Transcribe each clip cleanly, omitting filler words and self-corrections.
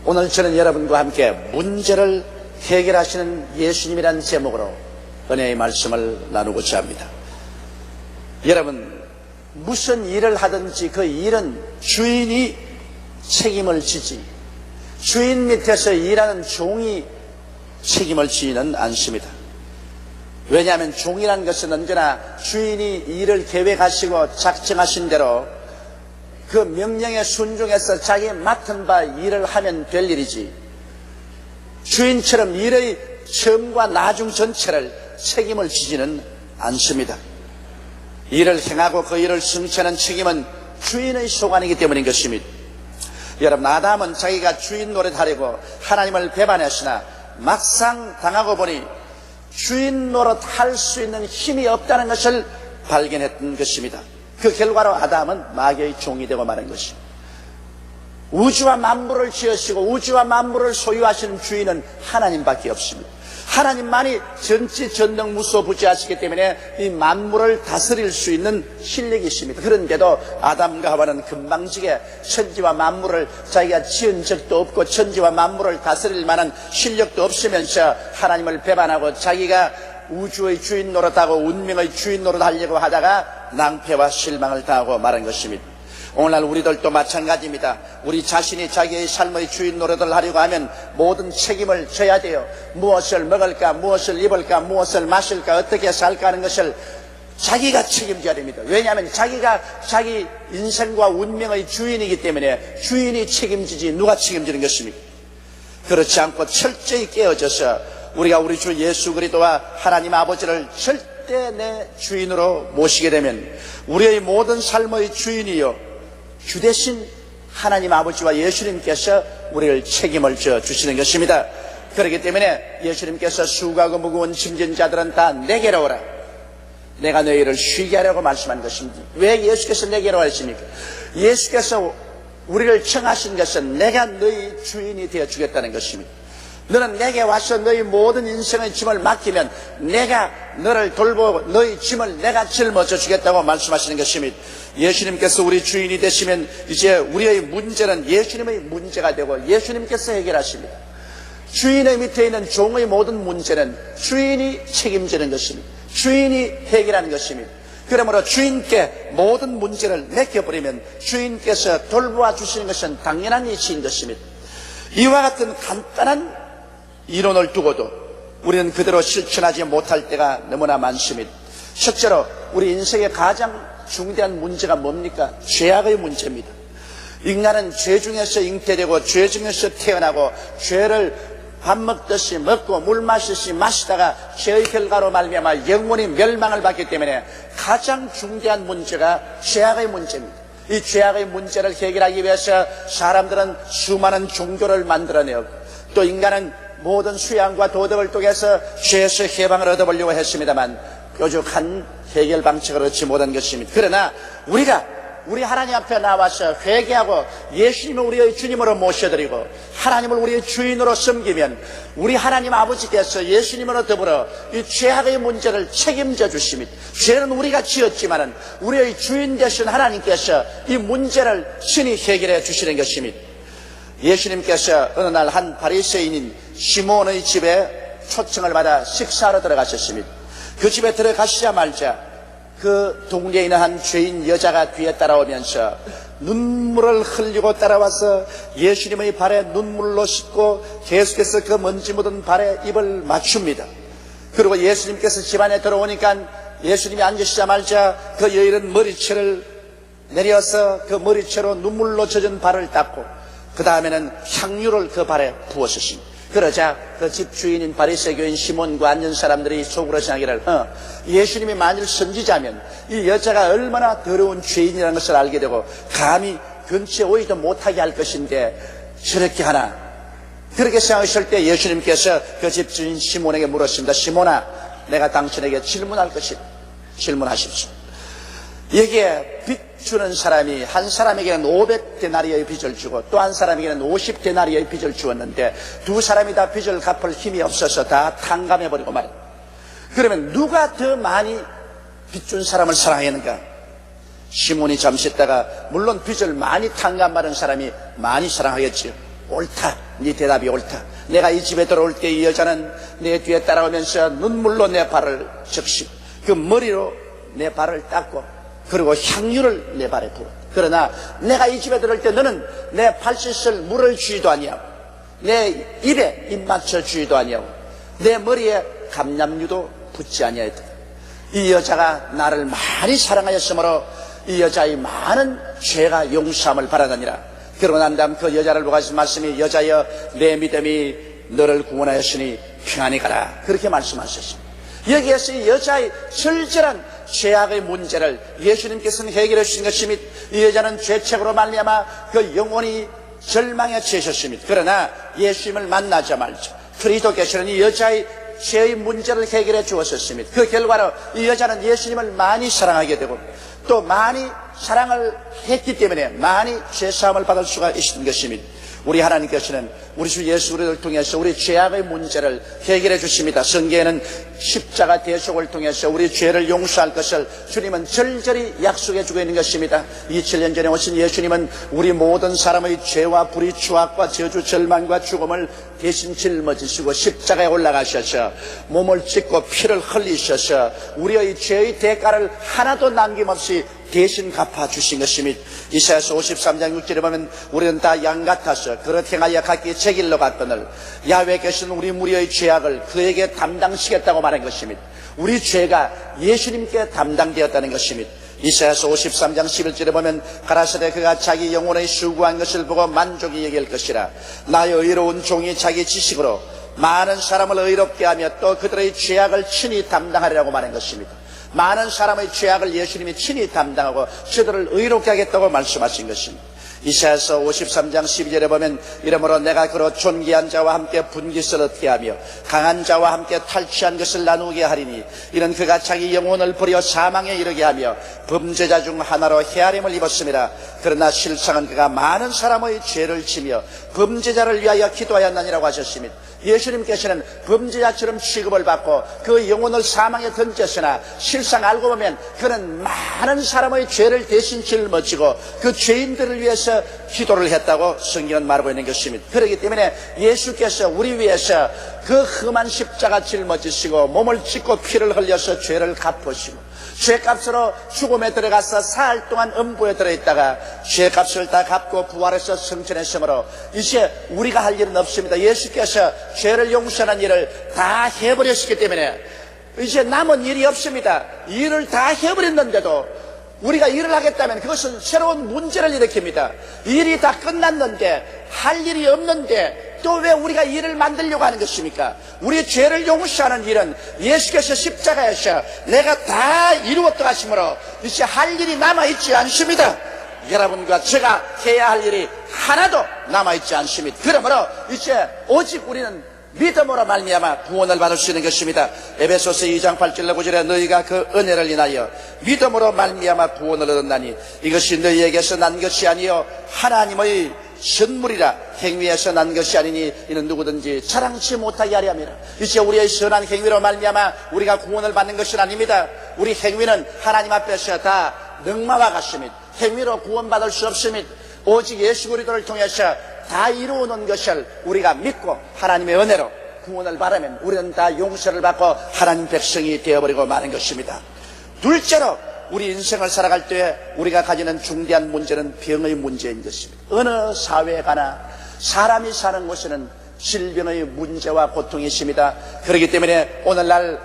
오늘 저는 여러분과 함께 문제를 해결하시는 예수님이라는 제목으로 은혜의 말씀을 나누고자 합니다. 여러분, 무슨 일을 하든지 그 일은 주인이 책임을 지지, 주인 밑에서 일하는 종이 책임을 지는 않습니다. 왜냐하면 종이라는 것은 언제나 주인이 일을 계획하시고 작정하신 대로 그 명령에 순종해서 자기 맡은 바 일을 하면 될 일이지, 주인처럼 일의 처음과 나중 전체를 책임을 지지는 않습니다. 일을 행하고 그 일을 성취하는 책임은 주인의 소관이기 때문인 것입니다. 여러분, 아담은 자기가 주인 노릇하려고 하나님을 배반했으나 막상 당하고 보니 주인 노릇 할 수 있는 힘이 없다는 것을 발견했던 것입니다. 그 결과로 아담은 마귀의 종이 되고 마는 것입니다. 우주와 만물을 지으시고 우주와 만물을 소유하시는 주인은 하나님밖에 없습니다. 하나님만이 전지전능무소부지하시기 때문에 이 만물을 다스릴 수 있는 실력이 있습니다. 그런데도 아담과 하와는 금방지게 천지와 만물을 자기가 지은 적도 없고 천지와 만물을 다스릴 만한 실력도 없으면서 하나님을 배반하고 자기가 우주의 주인 노릇하고 운명의 주인 노릇하려고 하다가 낭패와 실망을 당하고 말한 것입니다. 오늘날 우리들도 마찬가지입니다. 우리 자신이 자기의 삶의 주인 노릇을 하려고 하면 모든 책임을 져야 돼요. 무엇을 먹을까, 무엇을 입을까, 무엇을 마실까, 어떻게 살까 하는 것을 자기가 책임져야 됩니다. 왜냐하면 자기가 자기 인생과 운명의 주인이기 때문에 주인이 책임지지 누가 책임지는 것입니까? 그렇지 않고 철저히 깨어져서 우리가 우리 주 예수 그리스도와 하나님 아버지를 절대 내 주인으로 모시게 되면 우리의 모든 삶의 주인이요 주 대신 하나님 아버지와 예수님께서 우리를 책임을 져 주시는 것입니다. 그렇기 때문에 예수님께서 수고하고 무거운 짐진 자들은 다 내게로 오라, 내가 너희를 쉬게 하려고 말씀한 것입니다. 왜 예수께서 내게로 하십니까? 예수께서 우리를 청하신 것은 내가 너희 주인이 되어 주겠다는 것입니다. 너는 내게 와서 너희 모든 인생의 짐을 맡기면 내가 너를 돌보고 너희 짐을 내가 짊어져 주겠다고 말씀하시는 것입니다. 예수님께서 우리 주인이 되시면 이제 우리의 문제는 예수님의 문제가 되고 예수님께서 해결하십니다. 주인의 밑에 있는 종의 모든 문제는 주인이 책임지는 것입니다. 주인이 해결하는 것입니다. 그러므로 주인께 모든 문제를 맡겨버리면 주인께서 돌보아 주시는 것은 당연한 이치인 것입니다. 이와 같은 간단한 이론을 두고도 우리는 그대로 실천하지 못할 때가 너무나 많습니다. 실제로 우리 인생의 가장 중대한 문제가 뭡니까? 죄악의 문제입니다. 인간은 죄 중에서 잉태되고 죄 중에서 태어나고 죄를 밥 먹듯이 먹고 물 마시듯이 마시다가 죄의 결과로 말미암아 영원히 멸망을 받기 때문에 가장 중대한 문제가 죄악의 문제입니다. 이 죄악의 문제를 해결하기 위해서 사람들은 수많은 종교를 만들어내고 또 인간은 모든 수양과 도덕을 통해서 죄에서 해방을 얻어보려고 했습니다만 뾰족한 해결 방책을 얻지 못한 것입니다. 그러나 우리 하나님 앞에 나와서 회개하고 예수님을 우리의 주님으로 모셔드리고 하나님을 우리의 주인으로 섬기면 우리 하나님 아버지께서 예수님으로 더불어 이 죄악의 문제를 책임져 주십니다. 죄는 우리가 지었지만은 우리의 주인 되신 하나님께서 이 문제를 친히 해결해 주시는 것입니다. 예수님께서 어느 날 한 바리새인인 시몬의 집에 초청을 받아 식사하러 들어가셨습니다. 그 집에 들어가시자마자 그 동네에 있는 한 죄인 여자가 뒤에 따라오면서 눈물을 흘리고 따라와서 예수님의 발에 눈물로 씻고 계속해서 그 먼지 묻은 발에 입을 맞춥니다. 그리고 예수님께서 집안에 들어오니까 예수님이 앉으시자마자 그 여인은 머리채를 내려서 그 머리채로 눈물로 젖은 발을 닦고 그 다음에는 향유를 그 발에 부었습니다. 그러자 그 집 주인인 바리새교인 시몬과 앉은 사람들이 속으로 생각하기를 예수님이 만일 선지자면 이 여자가 얼마나 더러운 죄인이라는 것을 알게 되고 감히 근처에 오지도 못하게 할 것인데 저렇게 하나. 그렇게 생각하실 때 예수님께서 그 집 주인 시몬에게 물었습니다. 시몬아, 내가 당신에게 질문할 것이다. 질문하십시오. 여기에 빚 주는 사람이 한 사람에게는 500데나리의 빚을 주고 또 한 사람에게는 50데나리의 빚을 주었는데 두 사람이 다 빚을 갚을 힘이 없어서 다 탕감해버리고 말입니다. 그러면 누가 더 많이 빚 준 사람을 사랑했는가? 시몬이 잠시 있다가 물론 빚을 많이 탕감받은 사람이 많이 사랑하겠지요. 옳다. 네 대답이 옳다. 내가 이 집에 들어올 때 이 여자는 내 뒤에 따라오면서 눈물로 내 발을 적시고 그 머리로 내 발을 닦고 그리고 향유를 내 발에 부었다. 그러나 내가 이 집에 들어올 때 너는 내 발 씻을 물을 주지도 아니하고 내 입에 입 맞춰 주지도 아니하고 내 머리에 감람유도 붓지 아니하였다. 이 여자가 나를 많이 사랑하였으므로 이 여자의 많은 죄가 용서함을 바라느니라. 그러고 난 다음 그 여자를 보고 하신 말씀이 여자여 내 믿음이 너를 구원하였으니 평안히 가라. 그렇게 말씀하셨습니다. 여기에서 이 여자의 절절한 죄악의 문제를 예수님께서는 해결해 주신 것입니다. 이 여자는 죄책으로 말미암아 그 영혼이 절망에 처했습니다. 그러나 예수님을 만나자마자 그리스도께서는 이 여자의 죄의 문제를 해결해 주었습니다. 그 결과로 이 여자는 예수님을 많이 사랑하게 되고 또 많이 사랑을 했기 때문에 많이 죄사함을 받을 수가 있는 것입니다. 우리 하나님께서는 우리 주 예수 그리스도를 통해서 우리 죄악의 문제를 해결해 주십니다. 성경에는 십자가 대속을 통해서 우리 죄를 용서할 것을 주님은 절절히 약속해 주고 있는 것입니다. 2000년 전에 오신 예수님은 우리 모든 사람의 죄와 불의, 추악과 저주, 절망과 죽음을 대신 짊어지시고 십자가에 올라가셔서 몸을 찢고 피를 흘리셔서 우리의 죄의 대가를 하나도 남김없이 대신 갚아주신 것입니다. 이사야서 53장 6절에 보면 우리는 다 양 같아서 그릇 행하여 각기 제 길로 갔거늘 야훼께서는 우리 무리의 죄악을 그에게 담당시켰다고 말한 것입니다. 우리 죄가 예수님께 담당되었다는 것입니다. 이사야서 53장 11절에 보면 가라사대 그가 자기 영혼의 수고한 것을 보고 만족이 여길 것이라. 나의 의로운 종이 자기 지식으로 많은 사람을 의롭게 하며 또 그들의 죄악을 친히 담당하리라고 말한 것입니다. 많은 사람의 죄악을 예수님이 친히 담당하고 저들을 의롭게 하겠다고 말씀하신 것입니다. 이사야서 53장 12절에 보면 이러므로 내가 그로 존귀한 자와 함께 분깃을 얻게 하며 강한 자와 함께 탈취한 것을 나누게 하리니 이는 그가 자기 영혼을 버려 사망에 이르게 하며 범죄자 중 하나로 헤아림을 입었음이라. 그러나 실상은 그가 많은 사람의 죄를 지며 범죄자를 위하여 기도하였나니라고 하셨습니다. 예수님께서는 범죄자처럼 취급을 받고 그 영혼을 사망에 던졌으나 실상 알고 보면 그는 많은 사람의 죄를 대신 짊어지고 그 죄인들을 위해서 기도를 했다고 성경은 말하고 있는 것입니다. 그렇기 때문에 예수께서 우리 위해서 그 험한 십자가 짊어지시고 몸을 찢고 피를 흘려서 죄를 갚으시고 죄값으로 죽음에 들어가서 사흘 동안 음부에 들어있다가 죄값을 다 갚고 부활해서 승천했으므로 이제 우리가 할 일은 없습니다. 예수께서 죄를 용서하는 일을 다 해버렸기 때문에 이제 남은 일이 없습니다. 일을 다 해버렸는데도 우리가 일을 하겠다면 그것은 새로운 문제를 일으킵니다. 일이 다 끝났는데 할 일이 없는데 또 왜 우리가 일을 만들려고 하는 것입니까? 우리 죄를 용서하는 일은 예수께서 십자가에서 내가 다 이루었다 하심으로 이제 할 일이 남아있지 않습니다. 여러분과 제가 해야 할 일이 하나도 남아있지 않습니다. 그러므로 이제 오직 우리는 믿음으로 말미암아 구원을 받을 수 있는 것입니다. 에베소서 2장 8절 9절에 너희가 그 은혜를 인하여 믿음으로 말미암아 구원을 얻었나니 이것이 너희에게서 난 것이 아니요 하나님의 선물이라. 행위에서 난 것이 아니니 이는 누구든지 자랑치 못하게 하려 함이라. 이제 우리의 선한 행위로 말미암아 우리가 구원을 받는 것은 아닙니다. 우리 행위는 하나님 앞에서 다 능마와 같습니다. 행위로 구원받을 수 없습니다. 오직 예수 그리스도를 통해서 다 이루어놓은 것을 우리가 믿고 하나님의 은혜로 구원을 받으면 우리는 다 용서를 받고 하나님 백성이 되어버리고 마는 것입니다. 둘째로 우리 인생을 살아갈 때 우리가 가지는 중대한 문제는 병의 문제인 것입니다. 어느 사회에 가나 사람이 사는 곳에는 질병의 문제와 고통이 있습니다. 그렇기 때문에 오늘날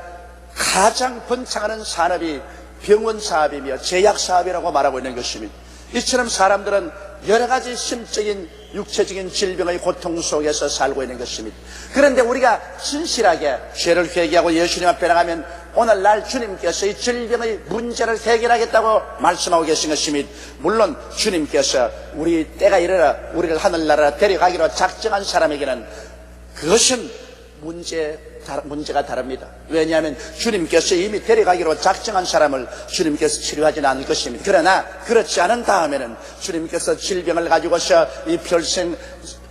가장 번창하는 산업이 병원 사업이며 제약 사업이라고 말하고 있는 것입니다. 이처럼 사람들은 여러 가지 심적인 육체적인 질병의 고통 속에서 살고 있는 것입니다. 그런데 우리가 진실하게 죄를 회개하고 예수님 앞에 나가면 오늘날 주님께서 이 질병의 문제를 해결하겠다고 말씀하고 계신 것입니다. 물론 주님께서 우리 때가 이르러 우리를 하늘나라로 데려가기로 작정한 사람에게는 그것은 문제가 다릅니다. 왜냐하면 주님께서 이미 데려가기로 작정한 사람을 주님께서 치료하지는 않을 것입니다. 그러나 그렇지 않은 다음에는 주님께서 질병을 가지고서 이 평생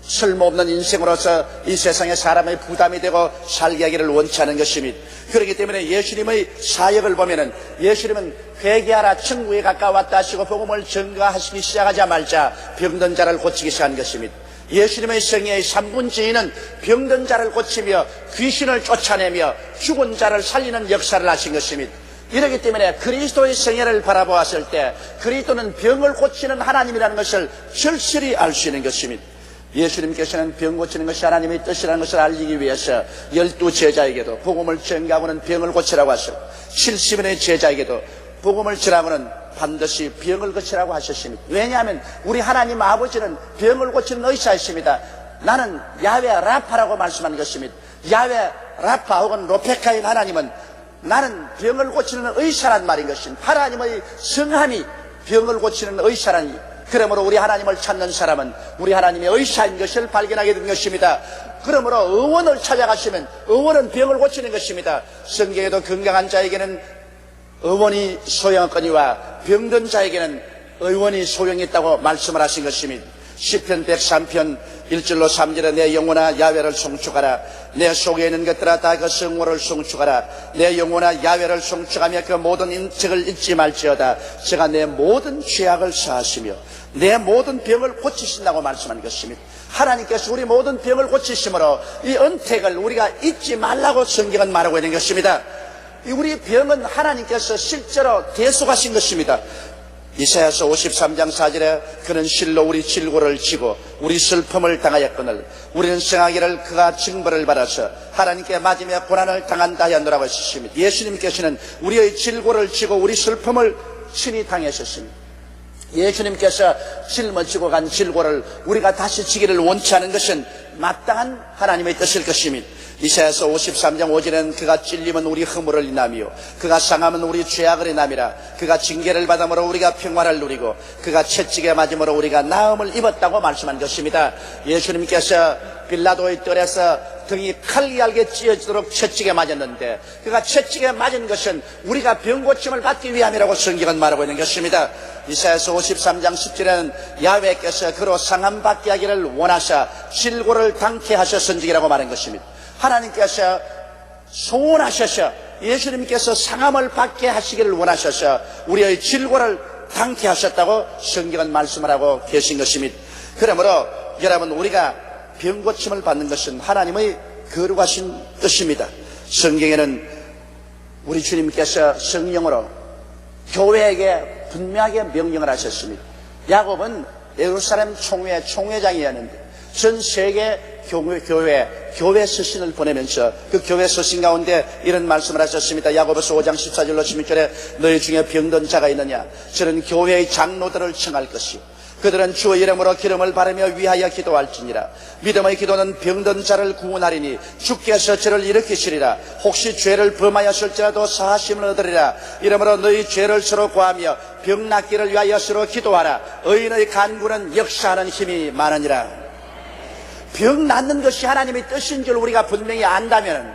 쓸모없는 인생으로서 이 세상에 사람의 부담이 되고 살게 하기를 원치 않은 것입니다. 그렇기 때문에 예수님의 사역을 보면은 예수님은 회개하라 천국에 가까웠다 하시고 복음을 전가하시기 시작하자마자 병든 자를 고치기 시작한 것입니다. 예수님의 생애의 3분의2는 병든 자를 고치며 귀신을 쫓아내며 죽은 자를 살리는 역사를 하신 것입니다. 이렇기 때문에 그리스도의 생애를 바라보았을 때 그리스도는 병을 고치는 하나님이라는 것을 절실히 알 수 있는 것입니다. 예수님께서는 병 고치는 것이 하나님의 뜻이라는 것을 알리기 위해서 12 제자에게도 복음을 전가하고는 병을 고치라고 하셨고 70인의 제자에게도 복음을 전하고는 반드시 병을 고치라고 하셨습니다. 왜냐하면 우리 하나님 아버지는 병을 고치는 의사이십니다. 나는 야훼 라파라고 말씀한 것입니다. 야훼 라파 혹은 로페카인 하나님은 나는 병을 고치는 의사란 말인 것입니다. 하나님의 성함이 병을 고치는 의사라니, 그러므로 우리 하나님을 찾는 사람은 우리 하나님의 의사인 것을 발견하게 된 것입니다. 그러므로 의원을 찾아가시면 의원은 병을 고치는 것입니다. 성경에도 건강한 자에게는 의원이 소용없거니와 병든 자에게는 의원이 소용이 있다고 말씀을 하신 것입니다. 시편 103편 1절로 3절에 내 영혼아 야훼를 송축하라. 내 속에 있는 것들아 다 그 성호를 송축하라. 내 영혼아 야훼를 송축하며 그 모든 인책을 잊지 말지어다. 제가 내 모든 죄악을 사하시며 내 모든 병을 고치신다고 말씀한 것입니다. 하나님께서 우리 모든 병을 고치심으로 이 은택을 우리가 잊지 말라고 성경은 말하고 있는 것입니다. 우리 병은 하나님께서 실제로 대속하신 것입니다. 이사야서 53장 4절에 그는 실로 우리 질고를 지고 우리 슬픔을 당하였거늘 우리는 생하기를 그가 징벌을 받아서 하나님께 맞으며 고난을 당한다 하였노라고 하셨습니다. 예수님께서는 우리의 질고를 지고 우리 슬픔을 친히 당하셨습니다. 예수님께서 짊어지고 간 질고를 우리가 다시 지기를 원치 않은 것은 마땅한 하나님의 뜻일 것입니다. 이사야서 53장 5절에는 그가 찔림은 우리 허물을 인하며 그가 상함은 우리 죄악을 인함이라. 그가 징계를 받음으로 우리가 평화를 누리고 그가 채찍에 맞음으로 우리가 나음을 입었다고 말씀한 것입니다. 예수님께서 빌라도의 뜰에서 등이 칼갈게 찢어지도록 채찍에 맞았는데 그가 채찍에 맞은 것은 우리가 병고침을 받기 위함이라고 성경은 말하고 있는 것입니다. 이사야서 53장 10절에는 야훼께서 그로 상함 받게 하기를 원하사 질고를 당케 하셨은지라고 말한 것입니다. 하나님께서 소원하셔서 예수님께서 상함을 받게 하시기를 원하셔서 우리의 질고를 당케 하셨다고 성경은 말씀을 하고 계신 것입니다. 그러므로 여러분, 우리가 병고침을 받는 것은 하나님의 거룩하신 뜻입니다. 성경에는 우리 주님께서 성령으로 교회에게 분명하게 명령을 하셨습니다. 야곱은 예루살렘 총회장이었는데 전 세계 교회 서신을 보내면서 그 교회 서신 가운데 이런 말씀을 하셨습니다. 야고보서 5장 14절로 16절에 너희 중에 병든 자가 있느냐? 저는 교회의 장로들을 청할 것이요 그들은 주의 이름으로 기름을 바르며 위하여 기도할지니라. 믿음의 기도는 병든 자를 구원하리니 주께서 저를 일으키시리라. 혹시 죄를 범하였을지라도 사하심을 얻으리라. 이러므로 너희 죄를 서로 고하며 병 낫기를 위하여 서로 기도하라. 의인의 간구는 역사하는 힘이 많으니라. 병 낫는 것이 하나님의 뜻인 줄 우리가 분명히 안다면,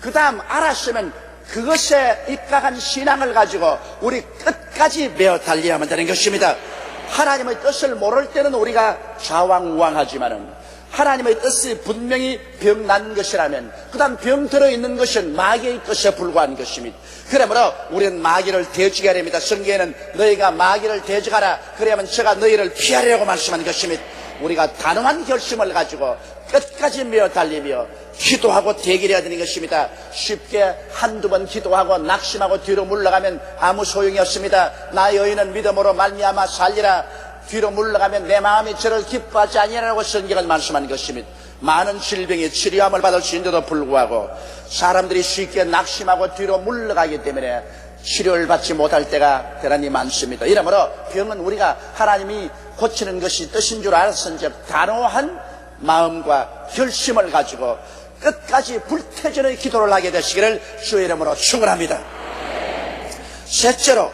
그 다음 알았으면 그것에 입각한 신앙을 가지고 우리 끝까지 메어 달려야만 되는 것입니다. 하나님의 뜻을 모를 때는 우리가 좌왕우왕하지만은 하나님의 뜻이 분명히 병 난 것이라면 그 다음 병 들어있는 것은 마귀의 뜻에 불과한 것입니다. 그러므로 우리는 마귀를 대적해야 됩니다. 성경에는 너희가 마귀를 대적하라, 그래야만 제가 너희를 피하려고 말씀한 것입니다. 우리가 단호한 결심을 가지고 끝까지 메어 달리며 기도하고 대기해야 되는 것입니다. 쉽게 한두 번 기도하고 낙심하고 뒤로 물러가면 아무 소용이 없습니다. 나의 의인은 믿음으로 말미암아 살리라. 뒤로 물러가면 내 마음이 저를 기뻐하지 아니하라고 성경은 말씀한 것입니다. 많은 질병이 치료함을 받을 수 있는데도 불구하고 사람들이 쉽게 낙심하고 뒤로 물러가기 때문에 치료를 받지 못할 때가 대단히 많습니다. 이러므로 병은 우리가 하나님이 고치는 것이 뜻인 줄 알았은즉 단호한 마음과 결심을 가지고 끝까지 불태전의 기도를 하게 되시기를 주의 이름으로 축원합니다. 셋째로,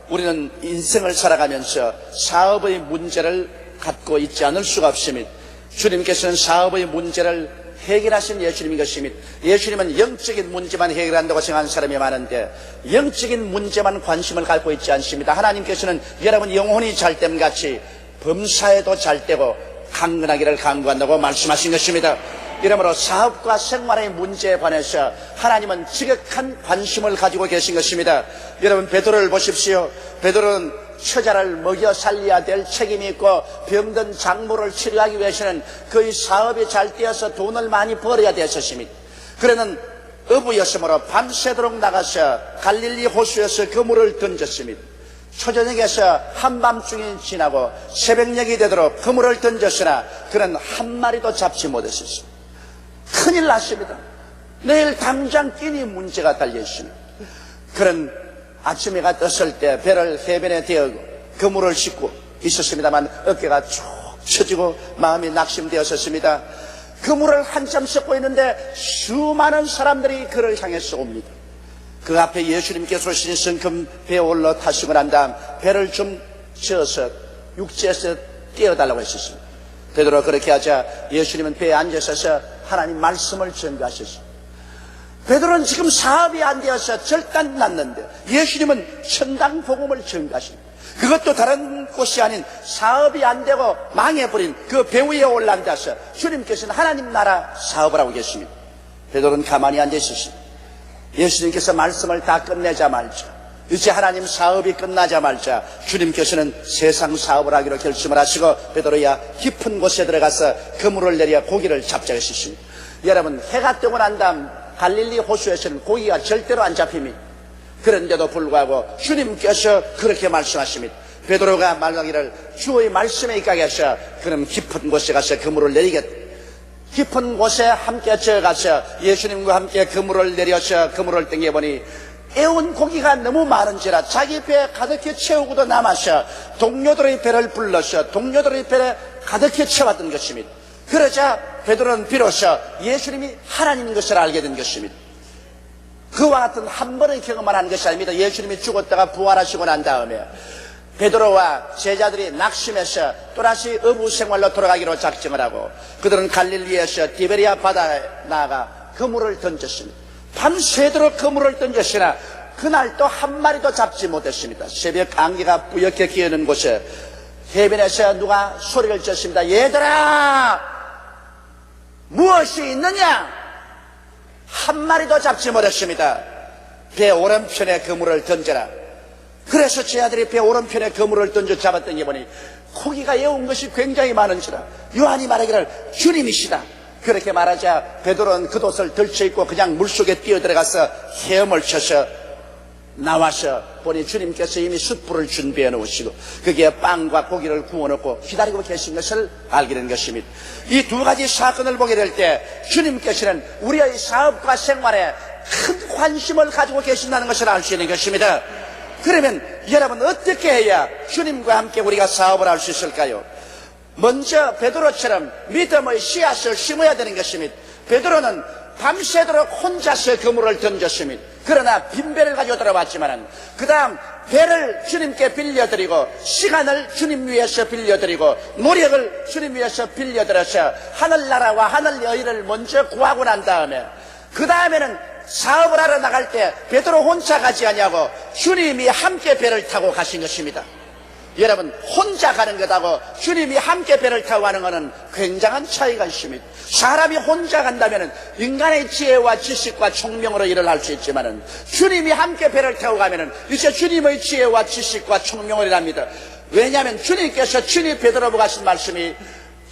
우리는 인생을 살아가면서 사업의 문제를 갖고 있지 않을 수가 없습니다. 주님께서는 사업의 문제를 해결하신 예수님인 것입니다. 예수님은 영적인 문제만 해결한다고 생각하는 사람이 많은데 영적인 문제만 관심을 갖고 있지 않습니다. 하나님께서는 여러분 영혼이 잘됨 같이 범사에도 잘되고 강건하기를 간구한다고 말씀하신 것입니다. 이러므로 사업과 생활의 문제에 관해서 하나님은 지극한 관심을 가지고 계신 것입니다. 여러분, 베드로를 보십시오. 베드로는 처자를 먹여 살려야 될 책임이 있고 병든 장모를 치료하기 위해서는 그의 사업이 잘 되어서 돈을 많이 벌어야 됐었습니다. 그러는 어부였으므로 밤새도록 나가서 갈릴리 호수에서 그물을 던졌습니다. 초저녁에서 한밤중이 지나고 새벽녘이 되도록 그물을 던졌으나 그는 한 마리도 잡지 못했습니다. 큰일 났습니다. 내일 당장 끼니 문제가 달려있습니다. 그는 아침에가 떴을 때 배를 해변에 대고 그물을 싣고 있었습니다만 어깨가 쭉 처지고 마음이 낙심되었었습니다. 그물을 한참 싣고 있는데 수많은 사람들이 그를 향해서 옵니다. 그 앞에 예수님께서 신성큼 배에 올라 타시고 난 다음 배를 좀 저어서 육지에서 떼어달라고 했었습니다. 베드로가 그렇게 하자 예수님은 배에 앉으셔서 하나님 말씀을 전가하셨습니다. 베드로는 지금 사업이 안 되어서 절단 났는데 예수님은 천당 복음을 전가하십니다. 그것도 다른 곳이 아닌 사업이 안 되고 망해버린 그 배 위에 올라앉아서 주님께서는 하나님 나라 사업을 하고 계십니다. 베드로는 가만히 앉아 있었습니다. 예수님께서 말씀을 다 끝내자마자 이제 하나님 사업이 끝나자마자 주님께서는 세상 사업을 하기로 결심을 하시고 베드로야 깊은 곳에 들어가서 그물을 내려 고기를 잡자 하셨습니다. 여러분, 해가 뜨고 난 다음 갈릴리 호수에서는 고기가 절대로 안 잡힙니다. 그런데도 불구하고 주님께서 그렇게 말씀하십니다. 베드로가 말하기를 주의 말씀에 입각해서 그럼 깊은 곳에 가서 그물을 내리겠다. 깊은 곳에 함께 저어가서 예수님과 함께 그물을 내려서 그물을 땡겨보니 애운 고기가 너무 많은지라 자기 배에 가득히 채우고도 남아서 동료들의 배를 불러서 동료들의 배에 가득히 채웠던 것입니다. 그러자 베드로는 비로소 예수님이 하나님인 것을 알게 된 것입니다. 그와 같은 한 번의 경험만 한 것이 아닙니다. 예수님이 죽었다가 부활하시고 난 다음에 베드로와 제자들이 낙심해서 또다시 어부 생활로 돌아가기로 작정을 하고 그들은 갈릴리에서 디베리아 바다에 나아가 그물을 던졌습니다. 밤새도록 그물을 던졌으나 그날 또 한 마리도 잡지 못했습니다. 새벽 안개가 뿌옇게 끼어는 곳에 해변에서 누가 소리를 쳤습니다. 얘들아, 무엇이 있느냐? 한 마리도 잡지 못했습니다. 배 오른편에 그물을 던져라. 그래서 제 아들이 배 오른편에 그물을 던져 잡았더니 보니 고기가 애운 것이 굉장히 많은지라 요한이 말하기를 주님이시다. 그렇게 말하자 베드로는 겉옷을 덜쳐입고 그냥 물속에 뛰어들어가서 헤엄을 쳐서 나와서 보니 주님께서 이미 숯불을 준비해 놓으시고 거기에 빵과 고기를 구워 놓고 기다리고 계신 것을 알게 된 것입니다. 이 두 가지 사건을 보게 될 때 주님께서는 우리의 사업과 생활에 큰 관심을 가지고 계신다는 것을 알 수 있는 것입니다. 그러면 여러분, 어떻게 해야 주님과 함께 우리가 사업을 할 수 있을까요? 먼저 베드로처럼 믿음의 씨앗을 심어야 되는 것입니다. 베드로는 밤새도록 혼자서 그물을 던졌습니다. 그러나 빈배를 가지고 돌아왔지만은 그 다음 배를 주님께 빌려드리고 시간을 주님 위해서 빌려드리고 노력을 주님 위해서 빌려드려서 하늘나라와 하늘 여인을 먼저 구하고 난 다음에 그 다음에는 사업을 하러 나갈 때 베드로 혼자 가지 아니하고 주님이 함께 배를 타고 가신 것입니다. 여러분, 혼자 가는 것하고 주님이 함께 배를 타고 가는 것은 굉장한 차이가 있습니다. 사람이 혼자 간다면 인간의 지혜와 지식과 총명으로 일을 할 수 있지만 주님이 함께 배를 타고 가면 이제 주님의 지혜와 지식과 총명을 일합니다. 왜냐하면 주님께서 친히 베드로에게 하신 말씀이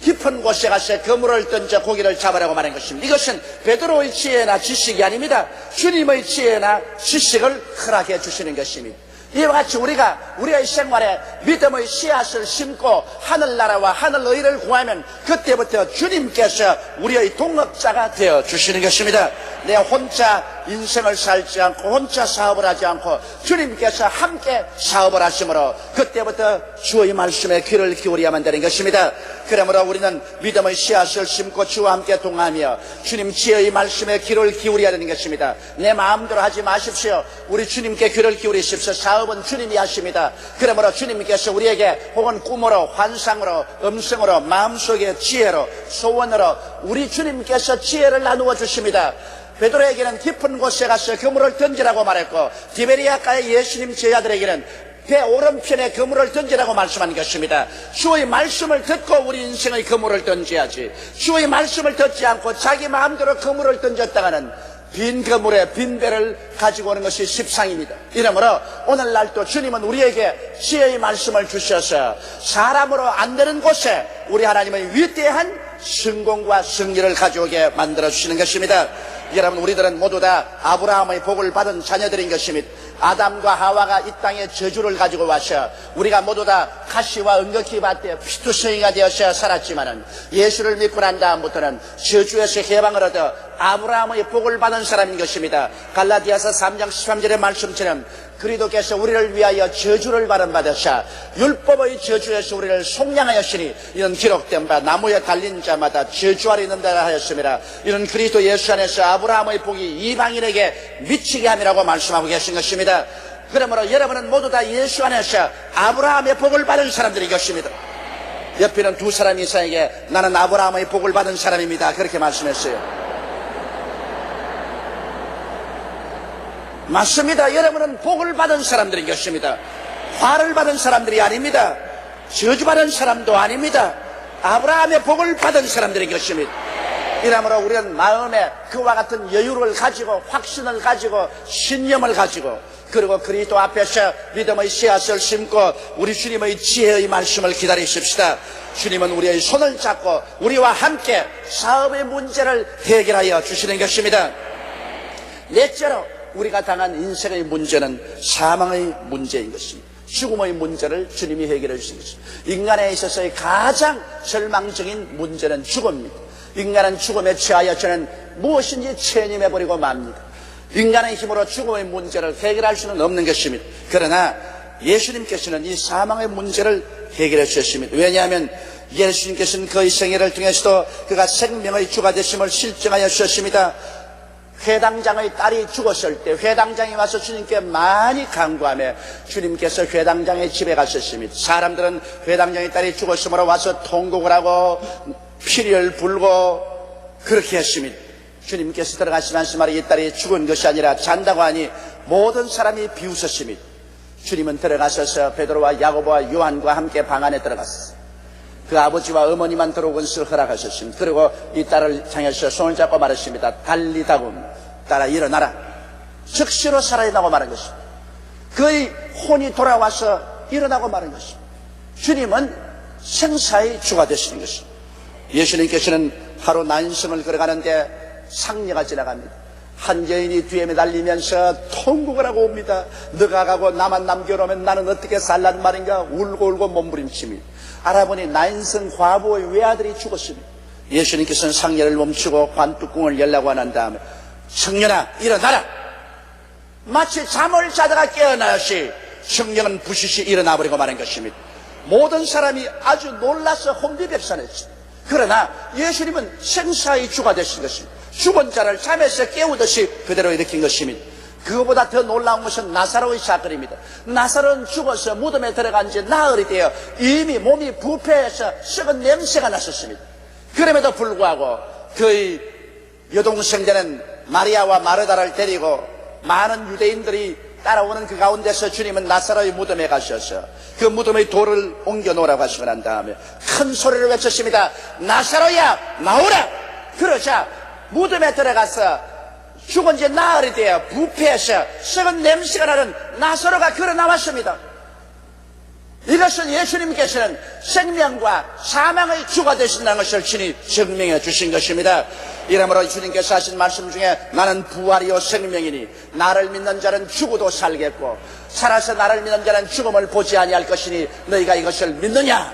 깊은 곳에 가서 그물을 던져 고기를 잡으라고 말한 것입니다. 이것은 베드로의 지혜나 지식이 아닙니다. 주님의 지혜나 지식을 허락해 주시는 것입니다. 이와 같이 우리가 우리의 생활에 믿음의 씨앗을 심고 하늘나라와 하늘의를 구하면 그때부터 주님께서 우리의 동업자가 되어 주시는 것입니다. 내 혼자 인생을 살지 않고 혼자 사업을 하지 않고 주님께서 함께 사업을 하심으로 그때부터 주의 말씀에 귀를 기울여야만 되는 것입니다. 그러므로 우리는 믿음의 씨앗을 심고 주와 함께 동하며 주님 지혜의 말씀에 귀를 기울여야 되는 것입니다. 내 마음대로 하지 마십시오. 우리 주님께 귀를 기울이십시오. 사업은 주님이 하십니다. 그러므로 주님께서 우리에게 혹은 꿈으로 환상으로 음성으로 마음속의 지혜로 소원으로 우리 주님께서 지혜를 나누어 주십니다. 베드로에게는 깊은 곳에 가서 그물을 던지라고 말했고 디베리아가의 예수님 제자들에게는 배 오른편에 그물을 던지라고 말씀한 것입니다. 주의 말씀을 듣고 우리 인생의 그물을 던져야지, 주의 말씀을 듣지 않고 자기 마음대로 그물을 던졌다가는 빈 그물에 빈 배를 가지고 오는 것이 십상입니다. 이러므로 오늘날도 주님은 우리에게 지혜의 말씀을 주셔서 사람으로 안 되는 곳에 우리 하나님의 위대한 성공과 승리를 가져오게 만들어주시는 것입니다. 여러분, 우리들은 모두 다 아브라함의 복을 받은 자녀들인 것입니다. 아담과 하와가 이 땅에 저주를 가지고 와서 우리가 모두 다 가시와 은극히 밭에 피투성이가 되어서 살았지만은 예수를 믿고 난 다음부터는 저주에서 해방을 얻어 아브라함의 복을 받은 사람인 것입니다. 갈라디아서 3장 13절의 말씀처럼 그리스도께서 우리를 위하여 저주를 받으사 율법의 저주에서 우리를 속량하였으니 이는 기록된 바 나무에 달린 자마다 저주 아래 있는다 하였습니다. 이는 그리스도 예수 안에서 아브라함의 복이 이방인에게 미치게 함이라고 말씀하고 계신 것입니다. 그러므로 여러분은 모두 다 예수 안에서 아브라함의 복을 받은 사람들이 것입니다. 옆에 있는 두 사람 이상에게 나는 아브라함의 복을 받은 사람입니다, 그렇게 말씀했어요. 맞습니다. 여러분은 복을 받은 사람들인 것입니다. 화를 받은 사람들이 아닙니다. 저주받은 사람도 아닙니다. 아브라함의 복을 받은 사람들인 것입니다. 이러므로 우리는 마음에 그와 같은 여유를 가지고 확신을 가지고 신념을 가지고 그리고 그리스도 앞에서 믿음의 씨앗을 심고 우리 주님의 지혜의 말씀을 기다리십시다. 주님은 우리의 손을 잡고 우리와 함께 사업의 문제를 해결하여 주시는 것입니다. 넷째로 우리가 당한 인생의 문제는 사망의 문제인 것입니다. 죽음의 문제를 주님이 해결해 주신 것입니다. 인간에 있어서의 가장 절망적인 문제는 죽음입니다. 인간은 죽음에 취하여 저는 무엇인지 체념해버리고 맙니다. 인간의 힘으로 죽음의 문제를 해결할 수는 없는 것입니다. 그러나 예수님께서는 이 사망의 문제를 해결해 주셨습니다. 왜냐하면 예수님께서는 그의 생애를 통해서도 그가 생명의 주가 되심을 실증하여 주셨습니다. 회당장의 딸이 죽었을 때 회당장이 와서 주님께 많이 간구하며 주님께서 회당장의 집에 가셨습니다. 사람들은 회당장의 딸이 죽었으므로 와서 통곡을 하고 피리를 불고 그렇게 했습니다. 주님께서 들어가시면서 말이 이 딸이 죽은 것이 아니라 잔다고 하니 모든 사람이 비웃었습니다. 주님은 들어가셔서 베드로와 야고보와 요한과 함께 방 안에 들어갔어요. 그 아버지와 어머니만 들어오는 것을 허락하셨습니다. 그리고 이 딸을 향해서 손을 잡고 말했습니다. 달리다금, 딸아 일어나라. 즉시로 살아나고 말한 것입니다. 그의 혼이 돌아와서 일어나고 말한 것입니다. 주님은 생사의 주가 되시는 것입니다. 예수님께서는 하루 난성을 걸어가는데 상녀가 지나갑니다. 한 여인이 뒤에 매달리면서 통곡을 하고 옵니다. 너가 가고 나만 남겨놓으면 나는 어떻게 살란 말인가. 울고 몸부림칩니다. 알아보니 난성 과부의 외아들이 죽었습니다. 예수님께서는 상녀를 멈추고 관뚜껑을 열라고 한 다음에 청년아 일어나라. 마치 잠을 자다가 깨어나시 청년은 부시시 일어나 버리고 마는 것입니다. 모든 사람이 아주 놀라서 혼비백산했습니다. 그러나 예수님은 생사의 주가 되신 것입니다. 죽은 자를 잠에서 깨우듯이 그대로 일으킨 것입니다. 그거보다 더 놀라운 것은 나사로의 사건입니다. 나사로는 죽어서 무덤에 들어간 지 나흘이 되어 이미 몸이 부패해서 썩은 냄새가 났었습니다. 그럼에도 불구하고 그의 여동생 되는 마리아와 마르다를 데리고 많은 유대인들이 따라오는 그 가운데서 주님은 나사로의 무덤에 가셔서 그 무덤의 돌을 옮겨 놓으라고 하시고 난 다음에 큰 소리를 외쳤습니다. 나사로야 나오라. 그러자 무덤에 들어가서 죽은 지 나흘이 되어 부패해서 썩은 냄새가 나는 나사로가 걸어 나왔습니다. 이것은 예수님께서는 생명과 사망의 주가 되신다는 것을 친히 증명해 주신 것입니다. 이러므로 주님께서 하신 말씀 중에 나는 부활이요 생명이니 나를 믿는 자는 죽어도 살겠고 살아서 나를 믿는 자는 죽음을 보지 아니할 것이니 너희가 이것을 믿느냐.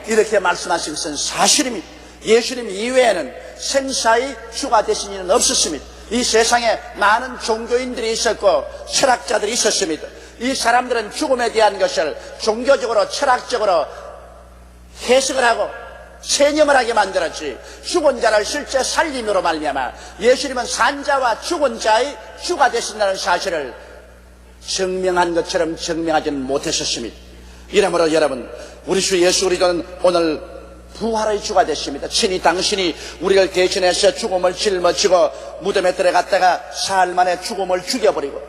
이렇게 말씀하신 것은 사실입니다. 예수님 이외에는 생사의 주가 되신 이는 없었습니다. 이 세상에 많은 종교인들이 있었고 철학자들이 있었습니다. 이 사람들은 죽음에 대한 것을 종교적으로 철학적으로 해석을 하고 체념을 하게 만들었지 죽은 자를 실제 살림으로 말미암아 예수님은 산자와 죽은 자의 주가 되신다는 사실을 증명한 것처럼 증명하지는 못했었습니다. 이러므로 여러분 우리 주 예수 그리스도는 오늘 부활의 주가 되십니다. 친히 당신이 우리를 대신해서 죽음을 짊어지고 무덤에 들어갔다가 사흘 만에 죽음을 죽여버리고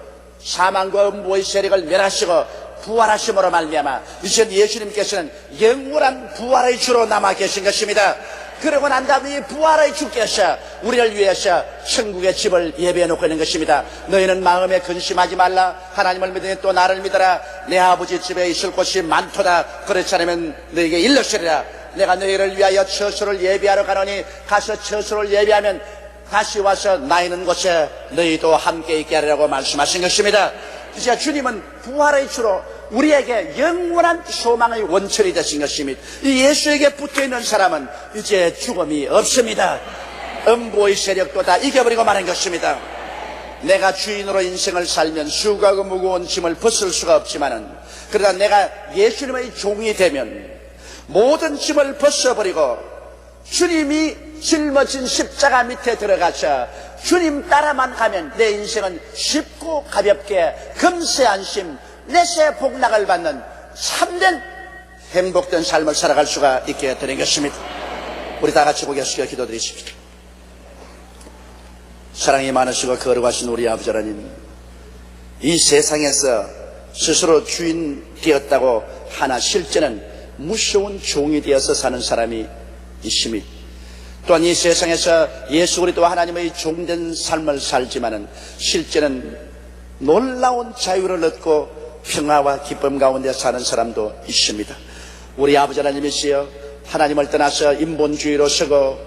사망과 음부의 세력을 멸하시고 부활하심으로 말미암아 이제 예수님께서는 영원한 부활의 주로 남아 계신 것입니다. 그러고 난 다음에 이 부활의 주께서 우리를 위해서 천국의 집을 예배해 놓고 있는 것입니다. 너희는 마음에 근심하지 말라. 하나님을 믿으니 또 나를 믿어라. 내 아버지 집에 있을 곳이 많도다. 그렇지 않으면 너희에게 일러주리라. 내가 너희를 위하여 처소를 예비하러 가노니 가서 처소를 예비하면 다시 와서 나 있는 곳에 너희도 함께 있게 하리라고 말씀하신 것입니다. 이제 주님은 부활의 주로 우리에게 영원한 소망의 원천이 되신 것입니다. 이 예수에게 붙어있는 사람은 이제 죽음이 없습니다. 음보의 세력도 다 이겨버리고 마는 것입니다. 내가 주인으로 인생을 살면 수고하고 무거운 짐을 벗을 수가 없지만은, 그러나 내가 예수님의 종이 되면 모든 짐을 벗어버리고 주님이 짊어진 십자가 밑에 들어가서 주님 따라만 가면 내 인생은 쉽고 가볍게 금세 안심 내세 복락을 받는 참된 행복된 삶을 살아갈 수가 있게 되는 것입니다. 우리 다 같이 고개 숙여 기도드리십시오. 사랑이 많으시고 거룩하신 우리 아버지 하나님, 이 세상에서 스스로 주인 되었다고 하나 실제는 무서운 종이 되어서 사는 사람이 있습니다. 또한 이 세상에서 예수 그리스도 하나님의 종된 삶을 살지만은 실제는 놀라운 자유를 얻고 평화와 기쁨 가운데 사는 사람도 있습니다. 우리 아버지 하나님이시여, 하나님을 떠나서 인본주의로 서고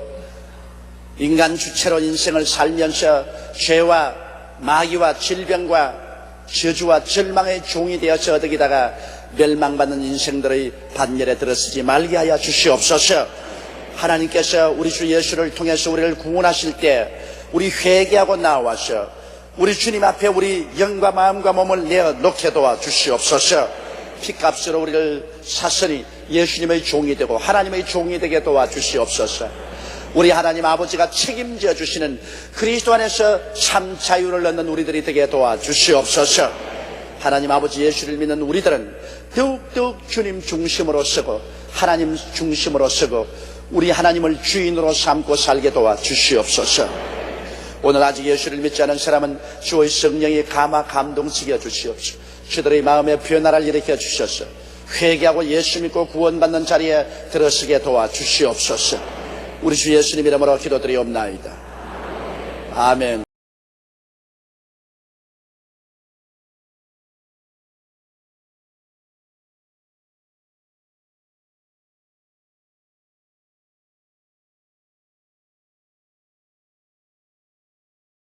인간 주체로 인생을 살면서 죄와 마귀와 질병과 저주와 절망의 종이 되어서 어디다가 멸망받는 인생들의 반열에 들어서지 말게 하여 주시옵소서. 하나님께서 우리 주 예수를 통해서 우리를 구원하실 때 우리 회개하고 나와서 우리 주님 앞에 우리 영과 마음과 몸을 내어놓게 도와주시옵소서. 피값으로 우리를 사선히 예수님의 종이 되고 하나님의 종이 되게 도와주시옵소서. 우리 하나님 아버지가 책임져 주시는 그리스도 안에서 참 자유를 얻는 우리들이 되게 도와주시옵소서. 하나님 아버지 예수를 믿는 우리들은 더욱더욱 주님 중심으로 서고 하나님 중심으로 서고 우리 하나님을 주인으로 삼고 살게 도와주시옵소서. 오늘 아직 예수를 믿지 않은 사람은 주의 성령이 감동시켜 주시옵소서. 저들의 마음에 변화를 일으켜 주셔서 회개하고 예수 믿고 구원받는 자리에 들어서게 도와주시옵소서. 우리 주 예수님 이름으로 기도드리옵나이다. 아멘.